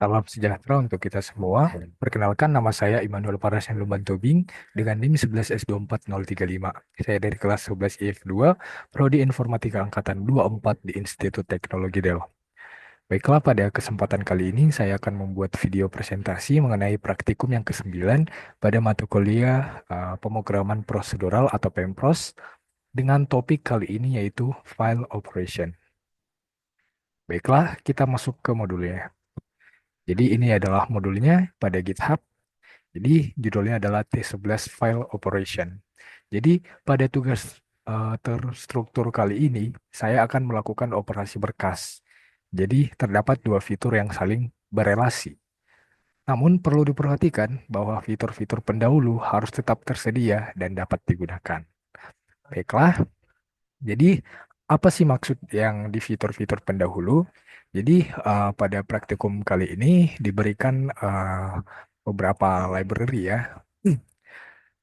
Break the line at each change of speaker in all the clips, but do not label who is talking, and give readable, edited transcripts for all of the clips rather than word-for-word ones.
Salam sejahtera untuk kita semua. Perkenalkan, nama saya Immanuel Parasan Lumban Tobing dengan NIM 11S24035. Saya dari kelas 11 IF2, Prodi Informatika Angkatan 24 di Institut Teknologi Del. Baiklah, pada kesempatan kali ini saya akan membuat video presentasi mengenai praktikum yang ke-9 pada mata kuliah pemrograman prosedural atau PEMPROS dengan topik kali ini yaitu File Operation. Baiklah, kita masuk ke modulnya. Jadi ini adalah modulnya pada GitHub. Jadi judulnya adalah T11 File Operation. Jadi pada tugas terstruktur kali ini, saya akan melakukan operasi berkas. Jadi terdapat dua fitur yang saling berelasi. Namun perlu diperhatikan bahwa fitur-fitur pendahulu harus tetap tersedia dan dapat digunakan. Baiklah, jadi apa sih maksud yang di fitur-fitur pendahulu? Jadi pada praktikum kali ini diberikan beberapa library ya.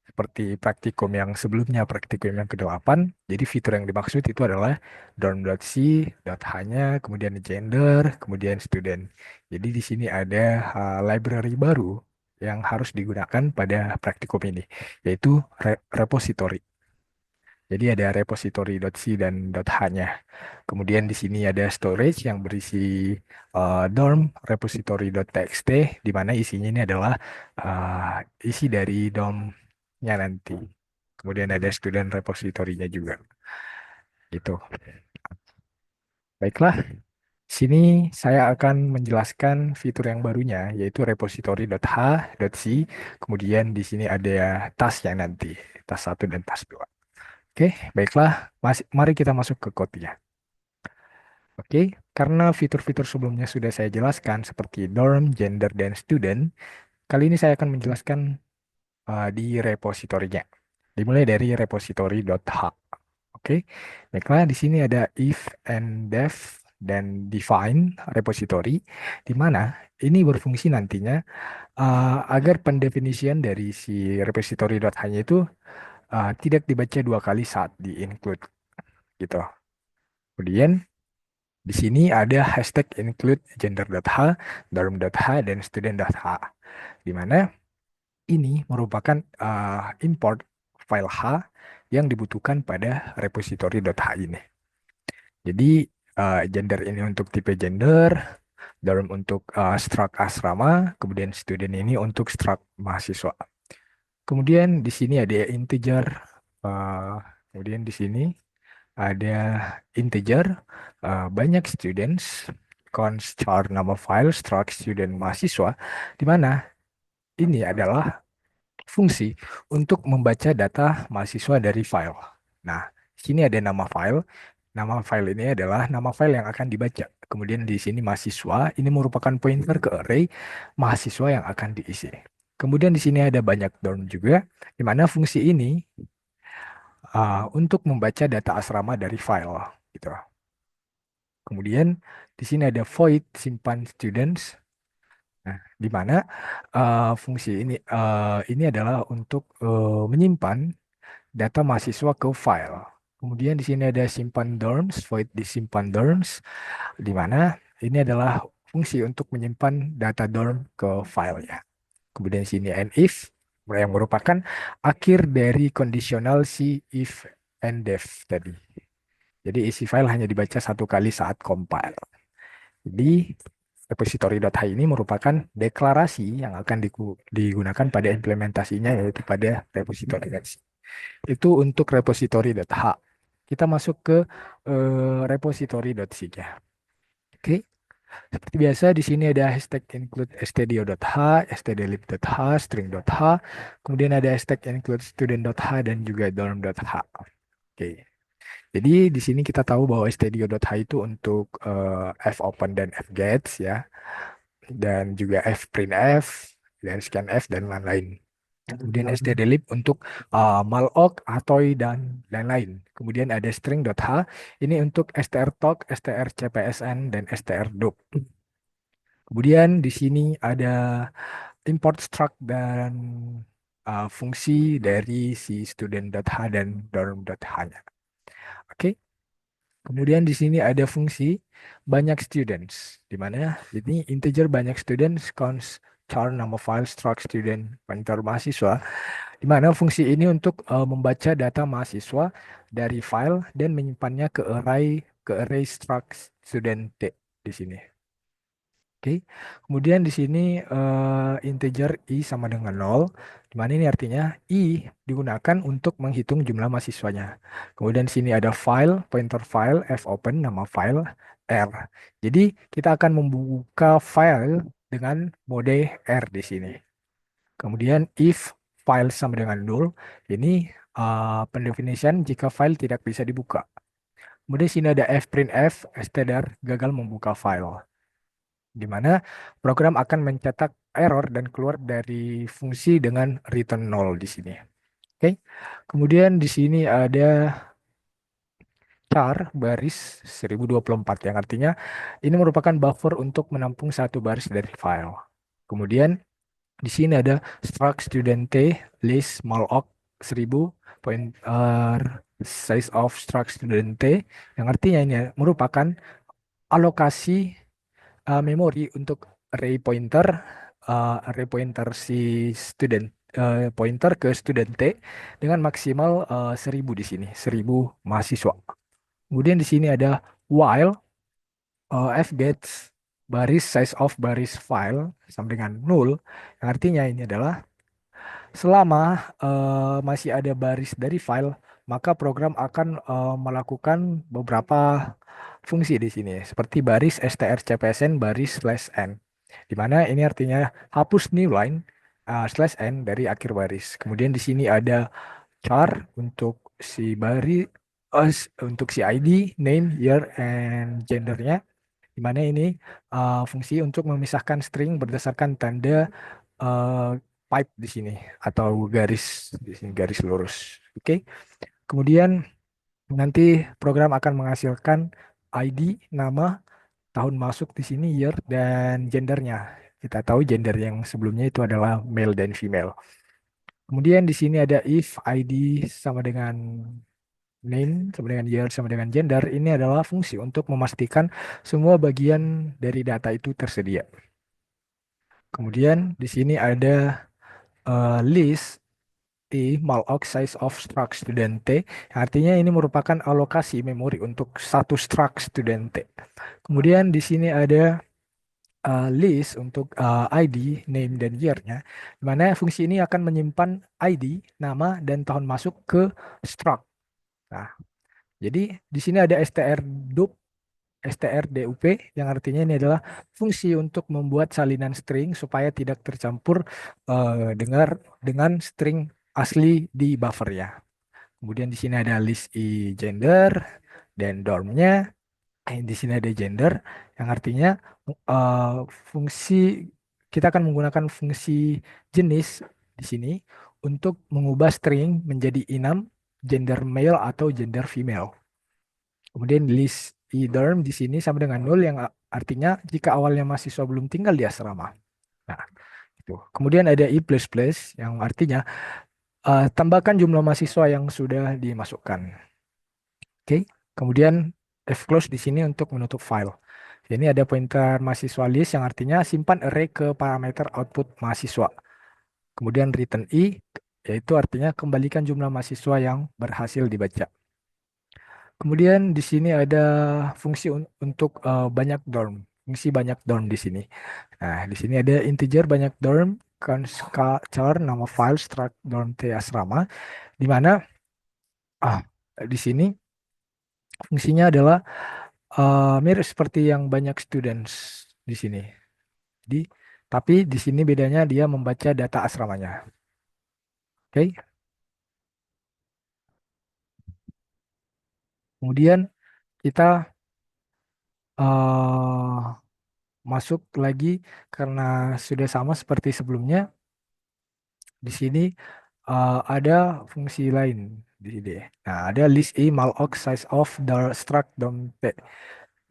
Seperti praktikum yang sebelumnya, praktikum yang ke-8. Jadi fitur yang dimaksud itu adalah dorm.c, .h-nya, kemudian gender, kemudian student. Jadi di sini ada library baru yang harus digunakan pada praktikum ini, yaitu repository. Jadi ada repository.c dan .h-nya. Kemudian di sini ada storage yang berisi dorm repository.txt, di mana isinya ini adalah isi dari dormnya nanti. Kemudian ada student repository-nya juga. Gitu. Baiklah, sini saya akan menjelaskan fitur yang barunya, yaitu repository.h.c. Kemudian di sini ada tasnya nanti, tas 1 dan tas 2. Oke, baiklah. Mari kita masuk ke code-nya. Oke, karena fitur-fitur sebelumnya sudah saya jelaskan seperti dorm, gender, dan student, kali ini saya akan menjelaskan di repositorinya. Dimulai dari repository.h. Oke, baiklah. Di sini ada if and def dan define repository, di mana ini berfungsi nantinya agar pendefinisian dari si repository.h-nya itu tidak dibaca dua kali saat di-include gitu. Kemudian di sini ada hashtag include gender.h, dorm.h, dan student.h, di mana ini merupakan import file H yang dibutuhkan pada repository.h ini. Jadi gender ini untuk tipe gender, dorm untuk struct asrama, kemudian student ini untuk struct mahasiswa. Kemudian di sini ada integer, uh, kemudian di sini ada integer, banyak students, const char nama file, struct student mahasiswa, di mana ini adalah fungsi untuk membaca data mahasiswa dari file. Nah, di sini ada nama file. Nama file ini adalah nama file yang akan dibaca. Kemudian di sini mahasiswa, ini merupakan pointer ke array mahasiswa yang akan diisi. Kemudian di sini ada banyak dorm juga, di mana fungsi ini untuk membaca data asrama dari file, gitu. Kemudian di sini ada void simpan students. Nah, di mana fungsi ini adalah untuk menyimpan data mahasiswa ke file. Kemudian di sini ada simpan dorms, void disimpan dorms, di mana ini adalah fungsi untuk menyimpan data dorm ke file ya. Kemudian di sini and if yang merupakan akhir dari kondisional si if and def tadi. Jadi isi file hanya dibaca satu kali saat compile. Jadi repository.h ini merupakan deklarasi yang akan digunakan pada implementasinya, yaitu pada repository.c. Itu untuk repository.h. Kita masuk ke repository.c ya. Oke, seperti biasa di sini ada hashtag include stdio.h, stdlib.h, string.h, kemudian ada hashtag include student.h dan juga dorm.h. Oke. Jadi di sini kita tahu bahwa stdio.h itu untuk fopen dan fgets ya, dan juga fprintf dan scanf dan lain-lain. Kemudian stdlib untuk malloc, atoy dan lain-lain. Kemudian ada string.h ini untuk strtalk, strcpsn dan strdoc. Kemudian di sini ada import struct dan fungsi dari si student.h dan dorm.h-nya. Oke. Kemudian di sini ada fungsi. banyak students, di mana ini integer banyak students, const char nama file, struct student, pointer mahasiswa, di mana fungsi ini untuk membaca data mahasiswa dari file dan menyimpannya ke array struct student T di sini. Oke, kemudian di sini integer i sama dengan 0, di mana ini artinya i digunakan untuk menghitung jumlah mahasiswanya. Kemudian di sini ada file, pointer file, fopen, nama file, r. Jadi kita akan membuka file dengan mode r di sini. Kemudian if file sama dengan 0, ini pendefinisian jika file tidak bisa dibuka. Kemudian di sini ada fprintf, stder, gagal membuka file, di mana program akan mencetak error dan keluar dari fungsi dengan return 0 di sini. Oke. Kemudian di sini ada char baris 1024 yang artinya ini merupakan buffer untuk menampung satu baris dari file. Kemudian di sini ada struct student t list malloc 1000 pointer size of struct student t yang artinya ini merupakan alokasi memori untuk array pointer si student pointer ke student T dengan maksimal 1000 di sini, 1000 mahasiswa. Kemudian di sini ada while fgets baris size of baris file sama dengan 0, yang artinya ini adalah selama masih ada baris dari file, maka program akan melakukan beberapa fungsi di sini, seperti baris strcpsn baris slash n, di mana ini artinya hapus new line slash n dari akhir baris. Kemudian di sini ada char untuk si baris, untuk si ID, name, year, and gendernya, di mana ini fungsi untuk memisahkan string berdasarkan tanda uh, pipe di sini atau garis di sini, garis lurus. Oke. Kemudian nanti program akan menghasilkan ID, nama, tahun masuk di sini, year, dan gendernya. Kita tahu gender yang sebelumnya itu adalah male dan female. Kemudian di sini ada if ID sama dengan name, sama dengan year, sama dengan gender. Ini adalah fungsi untuk memastikan semua bagian dari data itu tersedia. Kemudian di sini ada list malloc size of struct student T, yang artinya ini merupakan alokasi memori untuk satu struct student T. Kemudian di sini ada list untuk ID, name, dan year-nya, di mana fungsi ini akan menyimpan ID, nama, dan tahun masuk ke struct. Nah, jadi di sini ada strdup, strdup, yang artinya ini adalah fungsi untuk membuat salinan string supaya tidak tercampur dengan string asli di buffernya. Kemudian di sini ada list i gender dan dormnya. Di sini ada gender yang artinya eh, fungsi kita akan menggunakan fungsi jenis di sini untuk mengubah string menjadi enum, gender male atau gender female. Kemudian list dorm di sini sama dengan nol yang artinya jika awalnya mahasiswa belum tinggal di asrama. Nah, itu. Kemudian ada i++ yang artinya tambahkan jumlah mahasiswa yang sudah dimasukkan. Oke. Kemudian fclose di sini untuk menutup file. Ini ada pointer mahasiswa list yang artinya simpan array ke parameter output mahasiswa. Kemudian return i, yaitu artinya kembalikan jumlah mahasiswa yang berhasil dibaca. Kemudian di sini ada fungsi untuk banyak dorm, fungsi banyak dorm di sini. Nah, di sini ada integer banyak dorm, char nama file struct dorm t asrama, di mana di sini fungsinya adalah mirip seperti yang banyak students di sini. Jadi, tapi di sini bedanya dia membaca data asramanya. Oke. Kemudian kita eh, masuk lagi karena sudah sama seperti sebelumnya. Di sini ada fungsi lain di sini. Nah, ada list i malloc size of the struct dom t.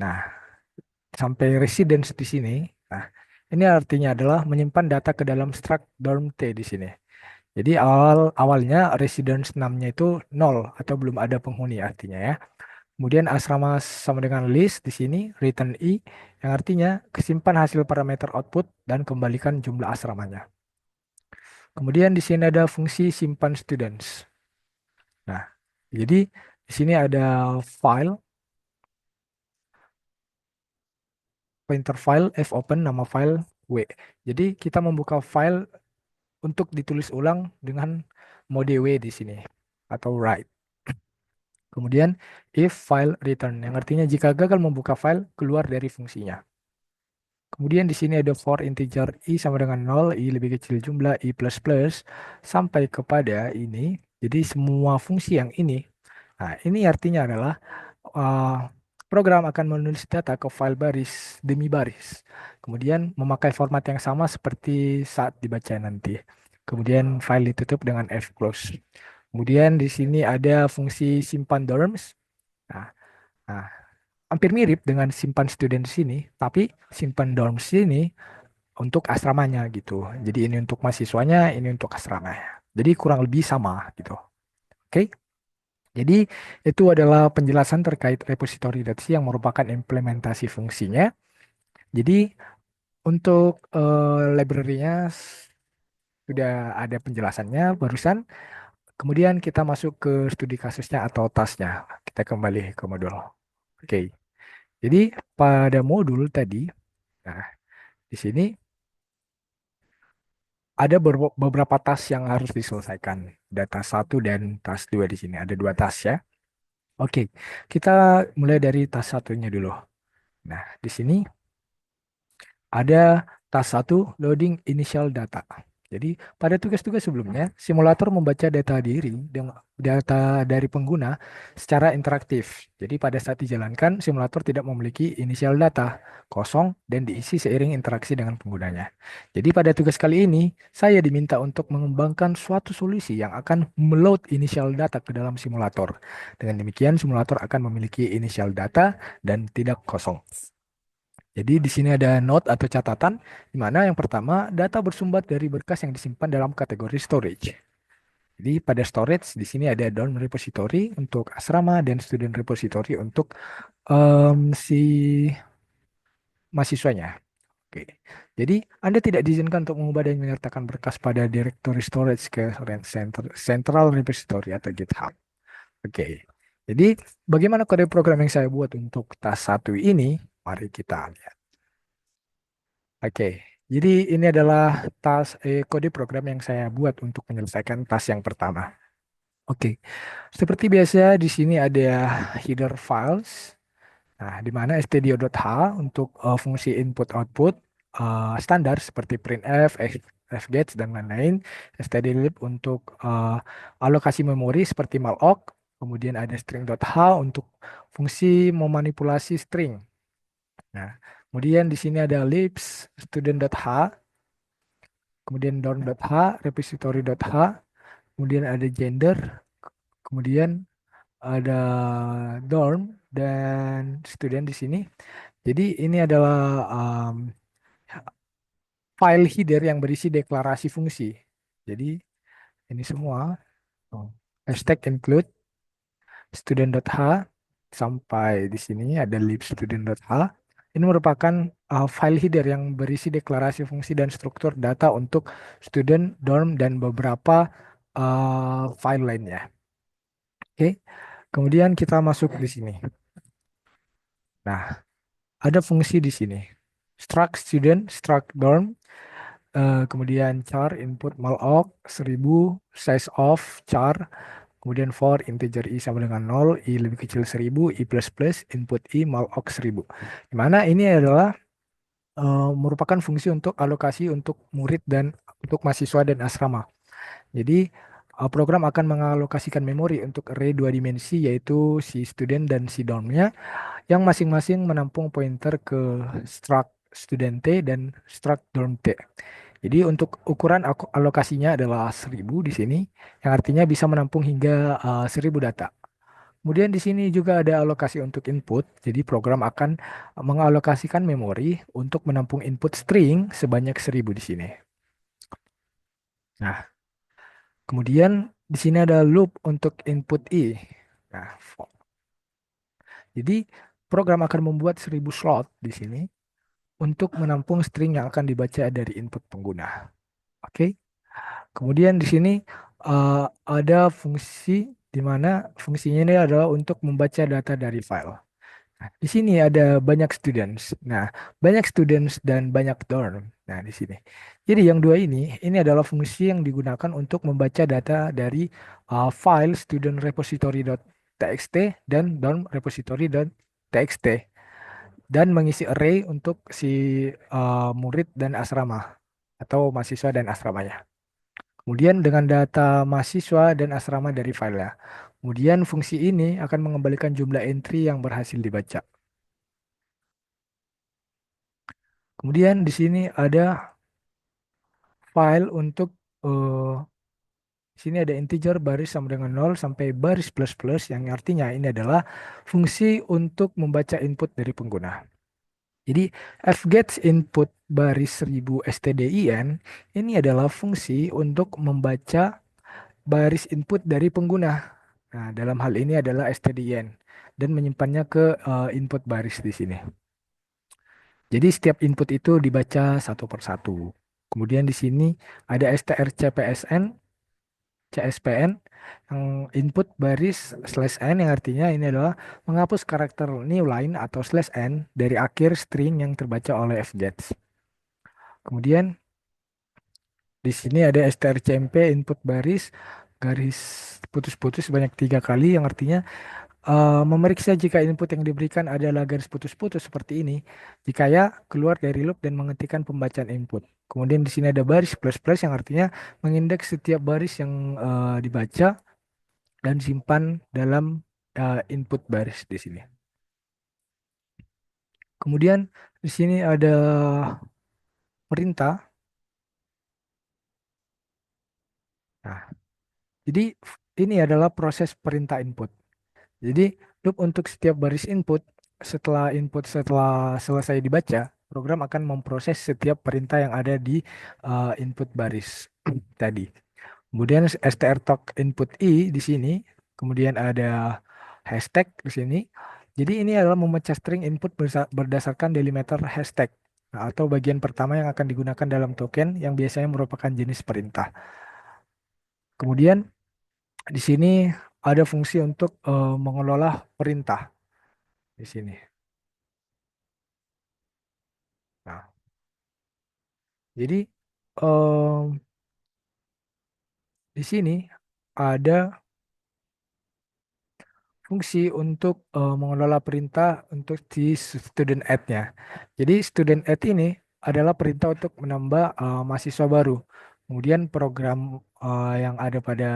Nah, sampai residence di sini. Nah, ini artinya adalah menyimpan data ke dalam struct dorm t di sini. Jadi awalnya residence namanya itu 0 atau belum ada penghuni artinya ya. Kemudian asrama sama dengan list di sini, return I, yang artinya simpan hasil parameter output dan kembalikan jumlah asramanya. Kemudian di sini ada fungsi simpan students. Nah, jadi di sini ada file, pointer file, fopen, nama file, W. Jadi kita membuka file untuk ditulis ulang dengan mode W di sini, atau write. Kemudian if file return, yang artinya jika gagal membuka file, keluar dari fungsinya. Kemudian di sini ada for integer i sama dengan 0, i lebih kecil jumlah, i plus plus, sampai kepada ini. Jadi semua fungsi yang ini, nah ini artinya adalah uh, program akan menulis data ke file baris demi baris. Kemudian memakai format yang sama seperti saat dibaca nanti. Kemudian file ditutup dengan fclose. Kemudian di sini ada fungsi simpan dorms. Nah, nah, hampir mirip dengan simpan student di sini, tapi simpan dorms ini untuk asramanya gitu. Jadi ini untuk mahasiswanya, ini untuk asramanya. Jadi kurang lebih sama gitu. Oke. Jadi itu adalah penjelasan terkait repository.c yang merupakan implementasi fungsinya. Jadi untuk library-nya sudah ada penjelasannya barusan. Kemudian kita masuk ke studi kasusnya atau tasnya. Kita kembali ke modul. Oke. Jadi pada modul tadi, nah di sini ada beberapa tas yang harus diselesaikan. Ada tas 1 dan tas 2 di sini. Ada dua tas ya. Oke, kita mulai dari tas satunya dulu. Nah, di sini ada tas satu loading initial data. Jadi, pada tugas-tugas sebelumnya, simulator membaca data diri dengan data dari pengguna secara interaktif. Jadi, pada saat dijalankan, simulator tidak memiliki initial data, kosong, dan diisi seiring interaksi dengan penggunanya. Jadi, pada tugas kali ini, saya diminta untuk mengembangkan suatu solusi yang akan meload initial data ke dalam simulator. Dengan demikian, simulator akan memiliki initial data dan tidak kosong. Jadi di sini ada note atau catatan, di mana yang pertama data bersumber dari berkas yang disimpan dalam kategori storage. Jadi pada storage di sini ada dorm repository untuk asrama dan student repository untuk si mahasiswanya. Oke. Jadi Anda tidak diizinkan untuk mengubah dan menyertakan berkas pada directory storage ke central repository atau GitHub. Oke. Jadi bagaimana kode program yang saya buat untuk tas satu ini? Mari kita lihat. Oke, jadi ini adalah kode program yang saya buat untuk menyelesaikan tas yang pertama. Oke, seperti biasa di sini ada header files. Nah, di mana stdio.h untuk fungsi input output standar seperti printf, fget dan lain-lain. Stdlib untuk alokasi memori seperti malloc. Kemudian ada string.h untuk fungsi memanipulasi string. Nah, kemudian di sini ada libs student.h, kemudian dorm.h, repository.h, kemudian ada gender, kemudian ada dorm dan student di sini. Jadi ini adalah file header yang berisi deklarasi fungsi. Jadi ini semua hashtag include student.h sampai di sini ada lib student.h. Ini merupakan file header yang berisi deklarasi fungsi dan struktur data untuk student, dorm, dan beberapa file lainnya. Oke, kemudian kita masuk di sini. Nah, ada fungsi di sini. Struct student, struct dorm, kemudian char input malloc 1000, size of char, kemudian for integer i sama dengan 0, i lebih kecil 1000, i plus plus, input i malloc 1000. Di mana ini adalah merupakan fungsi untuk alokasi untuk murid dan untuk mahasiswa dan asrama. Jadi program akan mengalokasikan memori untuk array dua dimensi yaitu si student dan si dormnya yang masing-masing menampung pointer ke struct student T dan struct dorm T. Jadi untuk ukuran alokasinya adalah 1000 di sini yang artinya bisa menampung hingga 1000 data. Kemudian di sini juga ada alokasi untuk input. Jadi program akan mengalokasikan memori untuk menampung input string sebanyak 1000 di sini. Nah, kemudian di sini ada loop untuk input i. Nah, Jadi program akan membuat 1000 slot di sini untuk menampung string yang akan dibaca dari input pengguna. Oke. Kemudian di sini ada fungsi di mana fungsinya ini adalah untuk membaca data dari file. Nah, di sini ada banyak students. Nah, banyak students dan banyak dorm. Nah, di sini. Jadi yang dua ini adalah fungsi yang digunakan untuk membaca data dari file student repository.txt dan dorm repository.txt dan mengisi array untuk si murid dan asrama atau mahasiswa dan asramanya. Kemudian dengan data mahasiswa dan asrama dari filenya. Kemudian fungsi ini akan mengembalikan jumlah entry yang berhasil dibaca. Kemudian di sini ada file untuk di sini ada integer baris sama dengan 0 sampai baris plus plus yang artinya ini adalah fungsi untuk membaca input dari pengguna. Jadi fgets input baris 1000 stdin ini adalah fungsi untuk membaca baris input dari pengguna. Nah, dalam hal ini adalah stdin dan menyimpannya ke input baris di sini. Jadi setiap input itu dibaca satu persatu. Kemudian di sini ada strcpsn, CSPN, yang input baris slash n yang artinya ini adalah menghapus karakter new line atau slash n dari akhir string yang terbaca oleh fgets. Kemudian di sini ada strcmp input baris garis putus-putus sebanyak 3 kali yang artinya memeriksa jika input yang diberikan adalah garis putus-putus seperti ini. Jika ya, keluar dari loop dan menghentikan pembacaan input. Kemudian di sini ada baris plus plus yang artinya mengindeks setiap baris yang dibaca dan simpan dalam input baris di sini. Kemudian di sini ada perintah. Nah, jadi ini adalah proses perintah input. Jadi loop untuk setiap baris input setelah selesai dibaca, program akan memproses setiap perintah yang ada di input baris tadi. Kemudian strtalk input i di sini, kemudian ada hashtag di sini. Jadi ini adalah memecah string input berdasarkan delimiter hashtag. Nah, atau bagian pertama yang akan digunakan dalam token yang biasanya merupakan jenis perintah. Kemudian di sini ada fungsi untuk mengelola perintah di sini. Nah, jadi em, di sini ada fungsi untuk mengelola perintah untuk si student add-nya. Jadi student add ini adalah perintah untuk menambah mahasiswa baru. Kemudian program yang ada pada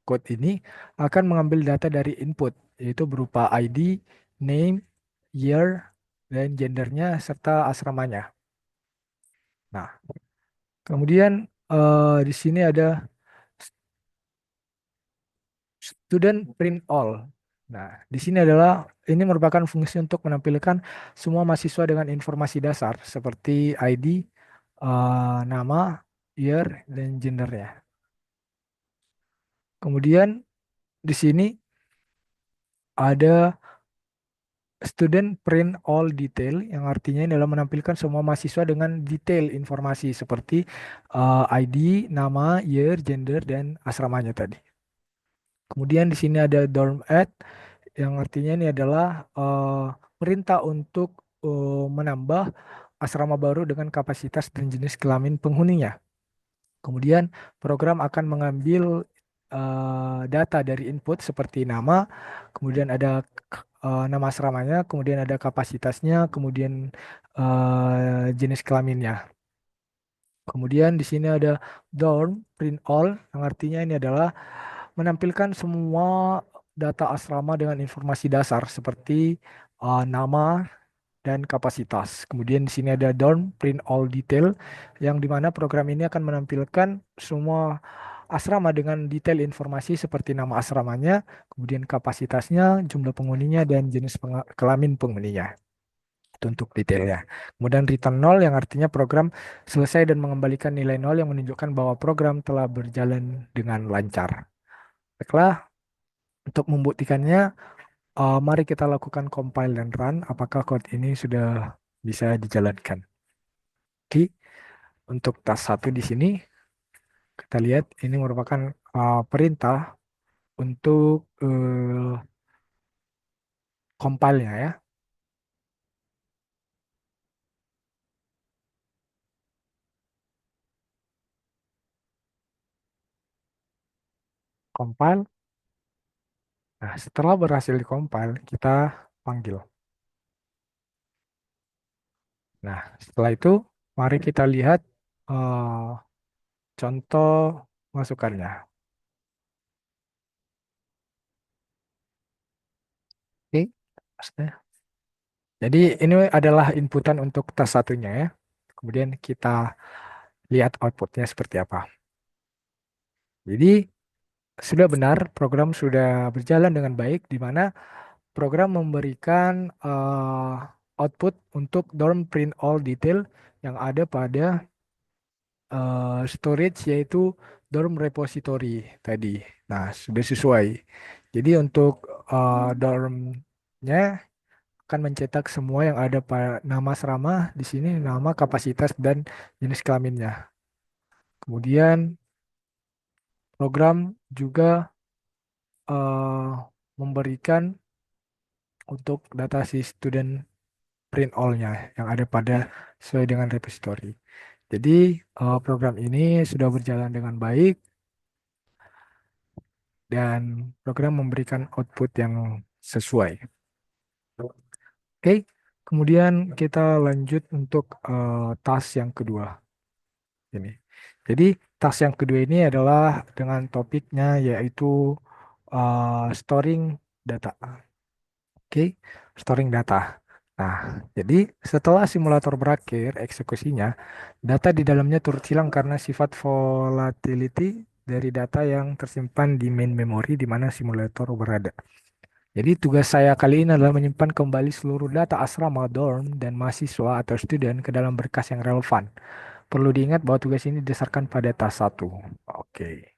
code ini akan mengambil data dari input, yaitu berupa ID, name, year, dan gendernya serta asramanya. Nah, kemudian di sini ada student print all. Nah, di sini adalah ini merupakan fungsi untuk menampilkan semua mahasiswa dengan informasi dasar seperti ID, nama, year, dan gendernya. Kemudian di sini ada student print all detail yang artinya ini adalah menampilkan semua mahasiswa dengan detail informasi seperti ID, nama, year, gender, dan asramanya tadi. Kemudian di sini ada dorm add yang artinya ini adalah perintah untuk menambah asrama baru dengan kapasitas dan jenis kelamin penghuninya. Kemudian program akan mengambil data dari input seperti nama, kemudian ada nama asramanya, kemudian ada kapasitasnya, kemudian jenis kelaminnya. Kemudian di sini ada dorm print all yang artinya ini adalah menampilkan semua data asrama dengan informasi dasar seperti nama dan kapasitas. Kemudian di sini ada dorm print all detail yang dimana program ini akan menampilkan semua asrama dengan detail informasi seperti nama asramanya, kemudian kapasitasnya, jumlah penghuninya, dan jenis kelamin penghuninya. Itu untuk detailnya. Kemudian return nol yang artinya program selesai dan mengembalikan nilai nol yang menunjukkan bahwa program telah berjalan dengan lancar. Baiklah, untuk membuktikannya, Mari kita lakukan compile dan run. Apakah code ini sudah bisa dijalankan? Oke, untuk task satu di sini kita lihat ini merupakan perintah untuk compile-nya ya. Compile. Nah, setelah berhasil di-compile, kita panggil. Nah, setelah itu mari kita lihat eh, contoh masukannya. Oke. Jadi ini adalah inputan untuk tas satunya ya. Kemudian kita lihat outputnya seperti apa. Jadi sudah benar, program sudah berjalan dengan baik, di mana program memberikan output untuk dorm print all detail yang ada pada storage, yaitu dorm repository tadi. Nah, sudah sesuai. Jadi untuk dormnya akan mencetak semua yang ada pada nama asrama di sini, nama, kapasitas, dan jenis kelaminnya. Kemudian program juga eh, memberikan untuk data si student print all-nya yang ada pada sesuai dengan repository. Jadi program ini sudah berjalan dengan baik dan program memberikan output yang sesuai. Oke, kemudian kita lanjut untuk task yang kedua ini. Jadi task yang kedua ini adalah dengan topiknya yaitu storing data. Oke, storing data. Nah, jadi setelah simulator berakhir eksekusinya, data di dalamnya turut hilang karena sifat volatility dari data yang tersimpan di main memory di mana simulator berada. Jadi tugas saya kali ini adalah menyimpan kembali seluruh data asrama, dorm, dan mahasiswa atau student ke dalam berkas yang relevan. Perlu diingat bahwa tugas ini didasarkan pada task satu. Oke.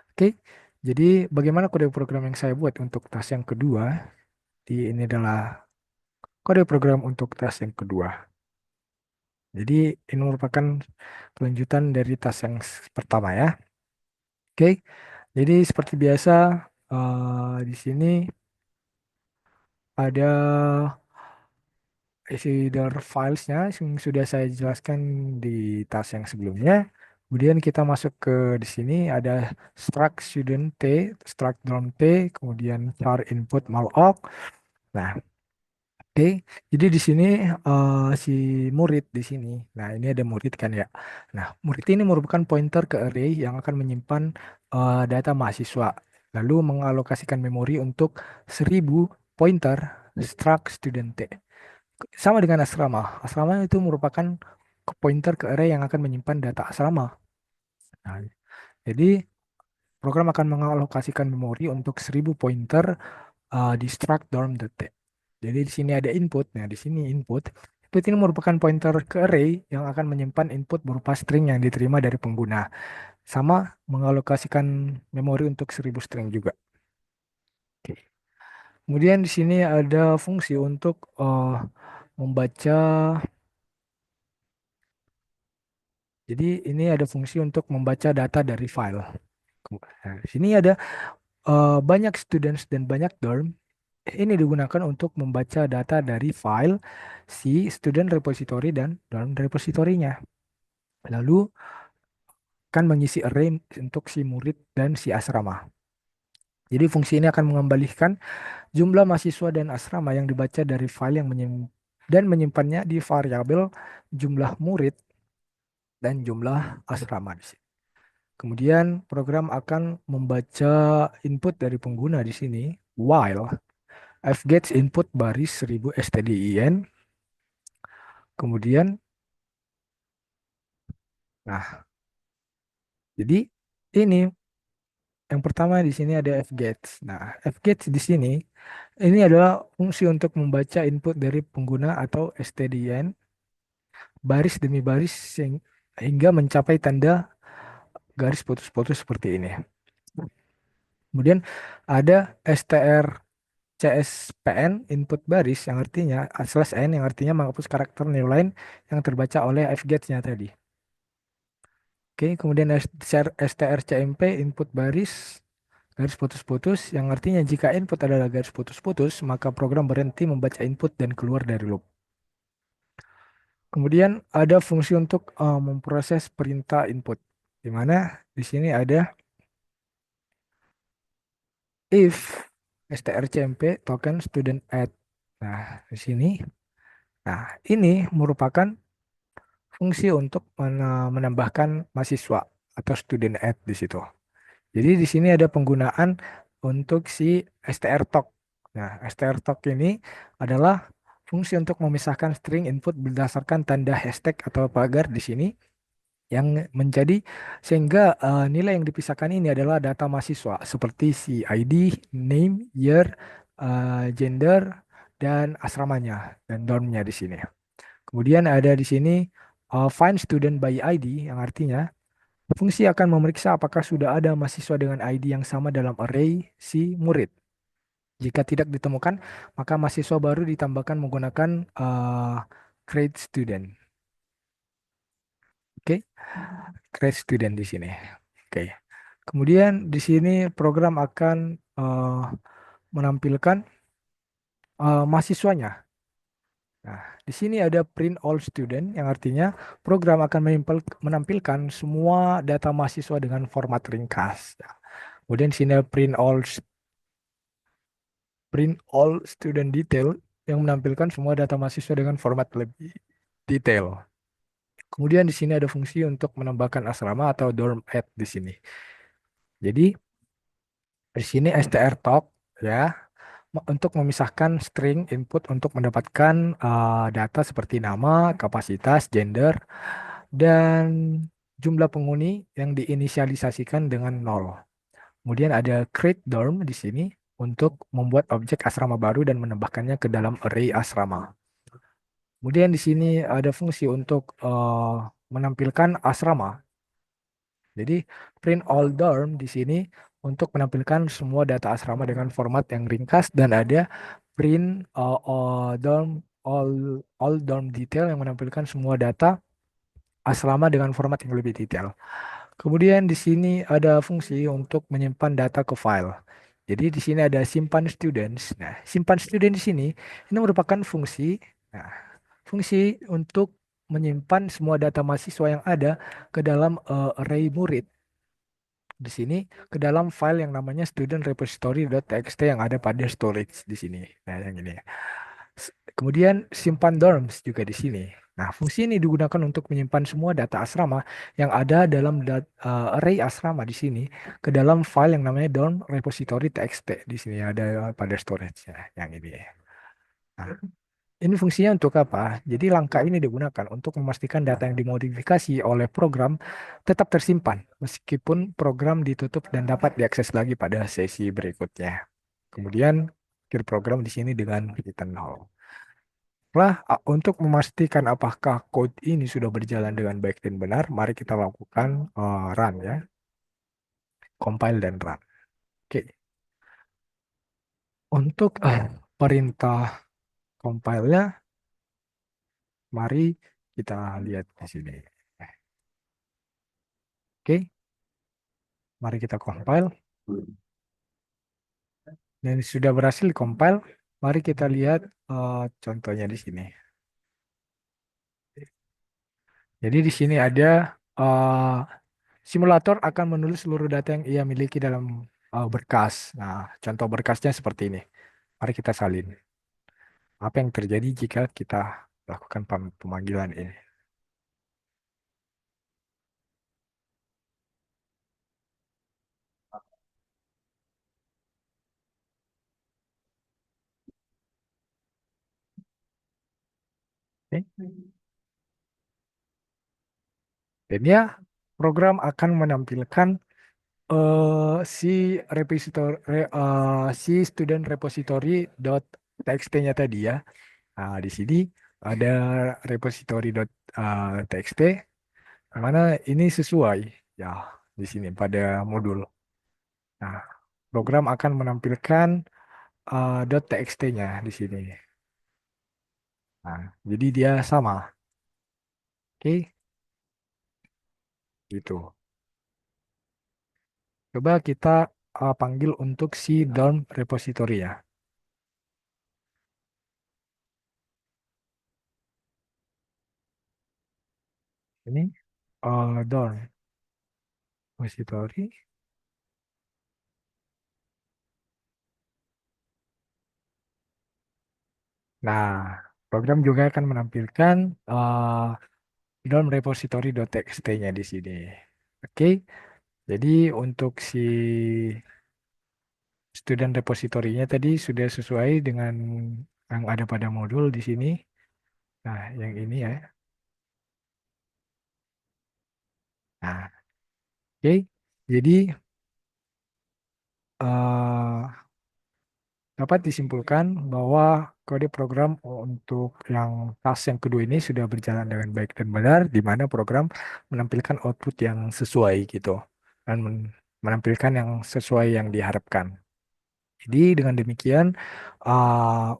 Oke. Jadi bagaimana kode program yang saya buat untuk task yang kedua? Ini adalah kode program untuk task yang kedua. Jadi ini merupakan kelanjutan dari task yang pertama ya. Oke. Jadi seperti biasa di sini ada isi dari filesnya yang sudah saya jelaskan di task yang sebelumnya. Kemudian kita masuk ke di sini ada struct student T, struct dorm T, kemudian char input malloc. Nah, oke, jadi di sini si murid di sini. Nah, ini ada murid kan ya. Nah, murid ini merupakan pointer ke array yang akan menyimpan data mahasiswa. Lalu mengalokasikan memori untuk 1000 pointer struct student T. Sama dengan asrama. Asrama itu merupakan pointer ke array yang akan menyimpan data asrama. Nah, jadi program akan mengalokasikan memori untuk 1000 pointer di struct dorm.t. Jadi di sini ada input. Nah, di sini input. Input ini merupakan pointer ke array yang akan menyimpan input berupa string yang diterima dari pengguna. Sama mengalokasikan memori untuk 1000 string juga. Oke. Kemudian di sini ada fungsi untuk membaca. Jadi ini ada fungsi untuk membaca data dari file. Nah, di sini ada banyak students dan banyak dorm. Ini digunakan untuk membaca data dari file si student repository dan dorm repositorinya. Lalu akan mengisi array untuk si murid dan si asrama. Jadi fungsi ini akan mengembalikan jumlah mahasiswa dan asrama yang dibaca dari file yang dan menyimpannya di variabel jumlah murid dan jumlah asrama di sini. Kemudian program akan membaca input dari pengguna di sini while fgets input baris 1000 stdin. Kemudian, nah, jadi ini yang pertama di sini ada fgets. Nah, fgets di sini ini adalah fungsi untuk membaca input dari pengguna atau stdin baris demi baris hingga mencapai tanda garis putus-putus seperti ini. Kemudian ada str. CSPN input baris yang artinya slash n yang artinya menghapus karakter new line yang terbaca oleh fgets-nya tadi. Oke, kemudian strcmp input baris garis putus-putus yang artinya jika input adalah garis putus-putus, maka program berhenti membaca input dan keluar dari loop. Kemudian ada fungsi untuk memproses perintah input, di mana di sini ada if strcmp token student add. Nah, di sini, nah ini merupakan fungsi untuk menambahkan mahasiswa atau student add di situ. Jadi di sini ada penggunaan untuk si strtalk. Nah, strtalk ini adalah fungsi untuk memisahkan string input berdasarkan tanda hashtag atau pagar di sini yang menjadi sehingga nilai yang dipisahkan ini adalah data mahasiswa seperti si ID, name, year, gender, dan asramanya dan dormnya di sini. Kemudian ada di sini find student by ID yang artinya fungsi akan memeriksa apakah sudah ada mahasiswa dengan ID yang sama dalam array si murid. Jika tidak ditemukan, maka mahasiswa baru ditambahkan menggunakan create student. Oke, create student di sini. Oke. Kemudian di sini program akan menampilkan mahasiswanya. Nah, di sini ada print all student yang artinya program akan menampilkan semua data mahasiswa dengan format ringkas. Ya. Kemudian di sini ada print all student detail yang menampilkan semua data mahasiswa dengan format lebih detail. Kemudian di sini ada fungsi untuk menambahkan asrama atau dorm add di sini. Jadi di sini strtalk ya untuk memisahkan string input untuk mendapatkan data seperti nama, kapasitas, gender, dan jumlah penghuni yang diinisialisasikan dengan nol. Kemudian ada create dorm di sini untuk membuat objek asrama baru dan menambahkannya ke dalam array asrama. Kemudian di sini ada fungsi untuk menampilkan asrama. Jadi print all dorm di sini untuk menampilkan semua data asrama dengan format yang ringkas dan ada print all dorm detail yang menampilkan semua data asrama dengan format yang lebih detail. Kemudian di sini ada fungsi untuk menyimpan data ke file. Jadi di sini ada simpan students. Nah, simpan student di sini ini merupakan fungsi, nah, fungsi untuk menyimpan semua data mahasiswa yang ada ke dalam array murid di sini ke dalam file yang namanya student repository.txt yang ada pada storage di sini. Nah, yang ini. Kemudian simpan dorms juga di sini. Nah, fungsi ini digunakan untuk menyimpan semua data asrama yang ada dalam array asrama di sini ke dalam file yang namanya dorm repository.txt. Di sini ada pada storage ya, yang ini. Nah, ini fungsinya untuk apa? Jadi langkah ini digunakan untuk memastikan data yang dimodifikasi oleh program tetap tersimpan meskipun program ditutup dan dapat diakses lagi pada sesi berikutnya. Kemudian akhir program di sini dengan return null. Untuk memastikan apakah code ini sudah berjalan dengan baik dan benar, mari kita lakukan run ya, compile dan run. Oke, untuk perintah compile-nya, mari kita lihat di sini. Oke, mari kita compile. Dan sudah berhasil compile, mari kita lihat contohnya di sini. Jadi di sini ada simulator akan menulis seluruh data yang ia miliki dalam berkas. Nah, contoh berkasnya seperti ini. Mari kita salin. Apa yang terjadi jika kita lakukan pemanggilan ini? Oke. Dan ya, program akan menampilkan si si student repository txt-nya tadi ya. Nah, di sini ada repository.txt mana ini sesuai ya di sini pada modul. Nah, program akan menampilkan .txt-nya di sini. Nah, jadi dia sama. Oke, gitu. Coba kita panggil untuk si dorm repository ya. Ini dorm repository. Nah, program juga akan menampilkan dorm repository.txt-nya di sini. Oke, jadi untuk si student repositorinya tadi sudah sesuai dengan yang ada pada modul di sini. Nah, yang ini ya. Nah, oke. Jadi dapat disimpulkan bahwa kode program untuk yang task yang kedua ini sudah berjalan dengan baik dan benar, di mana program menampilkan output yang sesuai gitu dan menampilkan yang sesuai yang diharapkan. Jadi dengan demikian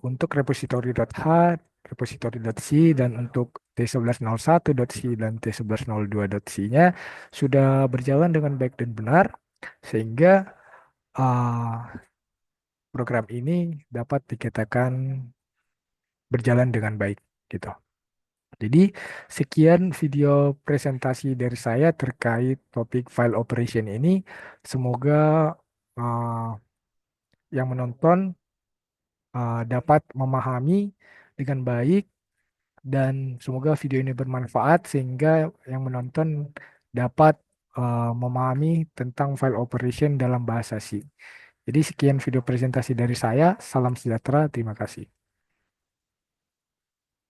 untuk repository.h, repository.c dan untuk T1101.c dan T1102.c-nya sudah berjalan dengan baik dan benar sehingga ah, program ini dapat dikatakan berjalan dengan baik gitu. Jadi sekian video presentasi dari saya terkait topik file operation ini. Semoga uh, yang menonton dapat memahami dengan baik dan semoga video ini bermanfaat sehingga yang menonton dapat memahami tentang file operation dalam bahasa C. Jadi sekian video presentasi dari saya. Salam sejahtera. Terima kasih.